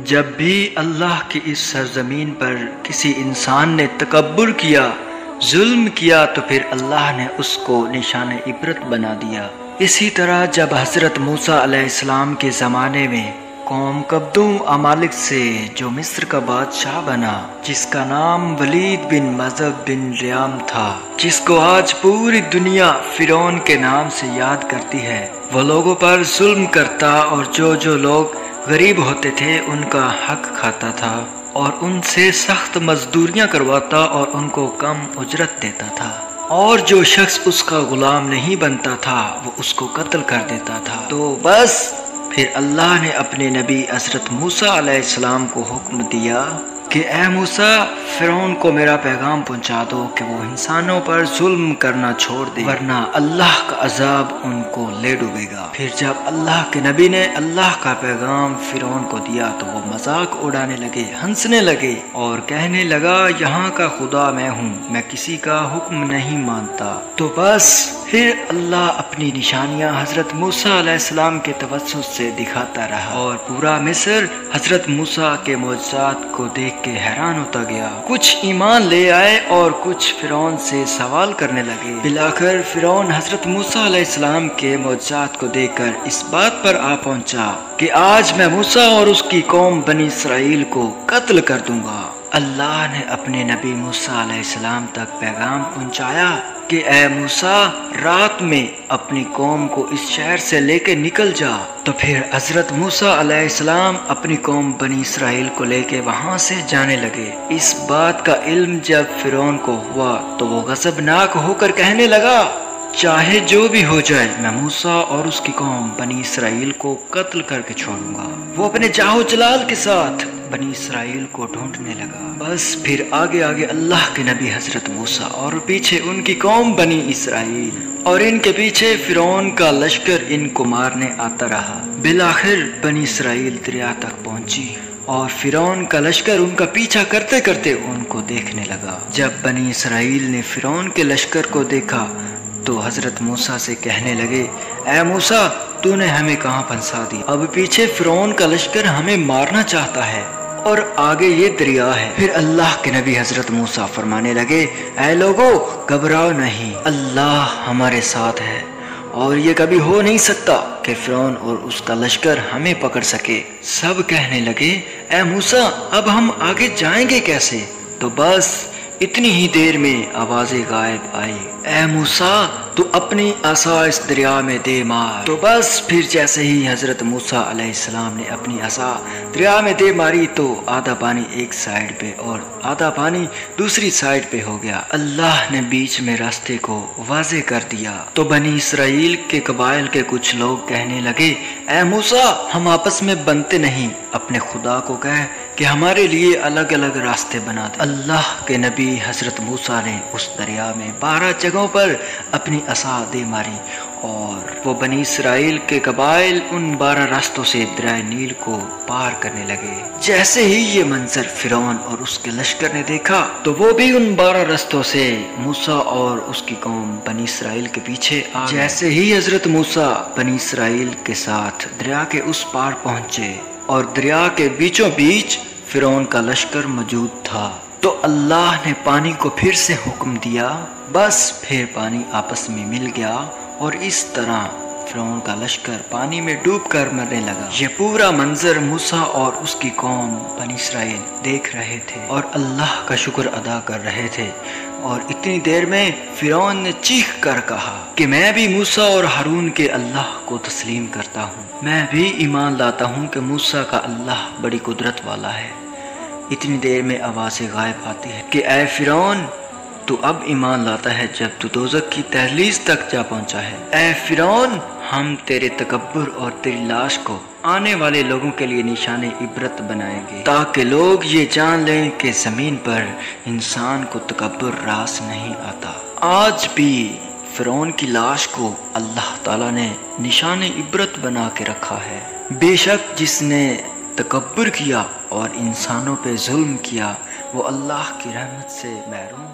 جب بھی اللہ کی اس سرزمین پر کسی انسان نے تکبر کیا، ظلم کیا، تو پھر اللہ نے اس کو نشان عبرت بنا دیا۔ اسی طرح جب حضرت موسیٰ علیہ السلام کے زمانے میں قوم کبدوں امالک سے جو مصر کا بادشاہ بنا، جس کا نام ولید بن مذہب بن ریام تھا، جس کو آج پوری دنیا فرعون کے نام سے یاد کرتی ہے، وہ لوگوں پر ظلم کرتا اور جو لوگ غریب ہوتے تھے ان کا حق کھاتا تھا اور ان سے سخت مزدوریاں کرواتا اور ان کو کم اجرت دیتا تھا، اور جو شخص اس کا غلام نہیں بنتا تھا وہ اس کو قتل کر دیتا تھا۔ تو بس پھر اللہ نے اپنے نبی حضرت موسیٰ علیہ السلام کو حکم دیا کہ اے موسیٰ، فرعون کو میرا پیغام پہنچا دو کہ وہ انسانوں پر ظلم کرنا چھوڑ دے، ورنہ اللہ کا عذاب ان کو لے ڈوبے گا۔ پھر جب اللہ کے نبی نے اللہ کا پیغام فرعون کو دیا تو وہ مذاق اڑانے لگے، ہنسنے لگے اور کہنے لگا یہاں کا خدا میں ہوں، میں کسی کا حکم نہیں مانتا۔ تو بس پھر اللہ اپنی نشانیاں حضرت موسیٰ علیہ السلام کے توسط سے دکھاتا رہا اور پورا مصر حضرت موسیٰ کے معجزات کو دیکھ کے حیران ہوتا گیا۔ کچھ ایمان لے آئے اور کچھ فرعون سے سوال کرنے لگے۔ بالآخر فرعون حضرت موسیٰ علیہ السلام کے معجزات کو دیکھ کر اس بات پر آ پہنچا کہ آج میں موسیٰ اور اس کی قوم بنی اسرائیل کو قتل کر دوں گا۔ اللہ نے اپنے نبی موسیٰ علیہ السلام تک پیغام پہنچایا کہ اے موسیٰ، رات میں اپنی قوم کو اس شہر سے لے کے نکل جا۔ تو پھر حضرت موسیٰ علیہ السلام اپنی قوم بنی اسرائیل کو لے کے وہاں سے جانے لگے۔ اس بات کا علم جب فرعون کو ہوا تو وہ غضبناک ہو کر کہنے لگا چاہے جو بھی ہو جائے میں موسیٰ اور اس کی قوم بنی اسرائیل کو قتل کر کے چھوڑوں گا۔ وہ اپنے جاہ و جلال کے ساتھ بنی اسرائیل کو ڈھونڈنے لگا۔ بس پھر آگے اللہ کے نبی حضرت موسیٰ اور پیچھے ان کی قوم بنی اسرائیل اور ان کے پیچھے فرعون کا لشکر ان کو مارنے آتا رہا۔ بالآخر بنی اسرائیل دریا تک پہنچی اور فرعون کا لشکر ان کا پیچھا کرتے کرتے ان کو دیکھنے لگا۔ جب بنی اسرائیل نے فرعون کے لشکر کو دیکھا تو حضرت موسیٰ سے کہنے لگے اے موسیٰ، تو نے ہمیں کہاں پھنسا دی؟ اب پیچھے فرعون کا لشکر ہمیں مارنا چاہتا ہے اور آگے یہ دریا ہے۔ پھر اللہ کے نبی حضرت موسیٰ فرمانے لگے اے لوگو، گھبراؤ نہیں، اللہ ہمارے ساتھ ہے اور یہ کبھی ہو نہیں سکتا کہ فرعون اور اس کا لشکر ہمیں پکڑ سکے۔ سب کہنے لگے اے موسیٰ، اب ہم آگے جائیں گے کیسے؟ تو بس اتنی ہی دیر میں آوازیں غائب آئی اے موسیٰ، تو اپنی عصا اس دریا میں دے مار۔ تو بس پھر جیسے ہی حضرت موسیٰ علیہ السلام نے اپنی عصا دریا میں دے ماری تو آدھا پانی ایک سائیڈ پہ اور آدھا پانی دوسری سائیڈ پہ ہو گیا۔ اللہ نے بیچ میں راستے کو واضح کر دیا۔ تو بنی اسرائیل کے قبائل کے کچھ لوگ کہنے لگے اے موسیٰ، ہم آپس میں بنتے نہیں، اپنے خدا کو کہہ کہ ہمارے لیے الگ الگ راستے بنا دے۔ اللہ کے نبی حضرت موسیٰ نے اس دریا میں 12 جگہوں پر اپنی عصا دے ماری اور وہ بنی اسرائیل کے قبائل ان 12 راستوں سے دریائے نیل کو پار کرنے لگے۔ جیسے ہی یہ منظر فرعون اور اس کے لشکر نے دیکھا تو وہ بھی ان 12 راستوں سے موسیٰ اور اس کی قوم بنی اسرائیل کے پیچھے آ گئے۔ جیسے ہی حضرت موسیٰ بنی اسرائیل کے ساتھ دریا کے اس پار پہنچے اور دریا کے بیچوں بیچ فرعون کا لشکر موجود تھا تو اللہ نے پانی کو پھر سے حکم دیا۔ بس پھر پانی آپس میں مل گیا اور اس طرح فرعون کا لشکر پانی میں ڈوب کر مرنے لگا۔ یہ پورا منظر موسیٰ اور اس کی قوم بنی اسرائیل دیکھ رہے تھے اور اللہ کا شکر ادا کر رہے تھے، اور اتنی دیر میں فرعون نے چیخ کر کہا کہ میں بھی موسیٰ اور ہارون کے اللہ کو تسلیم کرتا ہوں، میں بھی ایمان لاتا ہوں کہ موسیٰ کا اللہ بڑی قدرت والا ہے۔ اتنی دیر میں آواز غائب آتی ہے کہ اے فرعون، تو اب ایمان لاتا ہے جب تو دوزخ کی دہلیز تک جا پہنچا ہے۔ اے فرعون، ہم تیرے تکبر اور تیری لاش کو آنے والے لوگوں کے لیے نشان عبرت بنائیں گے تاکہ لوگ یہ جان لیں کہ زمین پر انسان کو تکبر راس نہیں آتا۔ آج بھی فرعون کی لاش کو اللہ تعالیٰ نے نشان عبرت بنا کے رکھا ہے۔ بے شک جس نے تکبر کیا اور انسانوں پہ ظلم کیا وہ اللہ کی رحمت سے محروم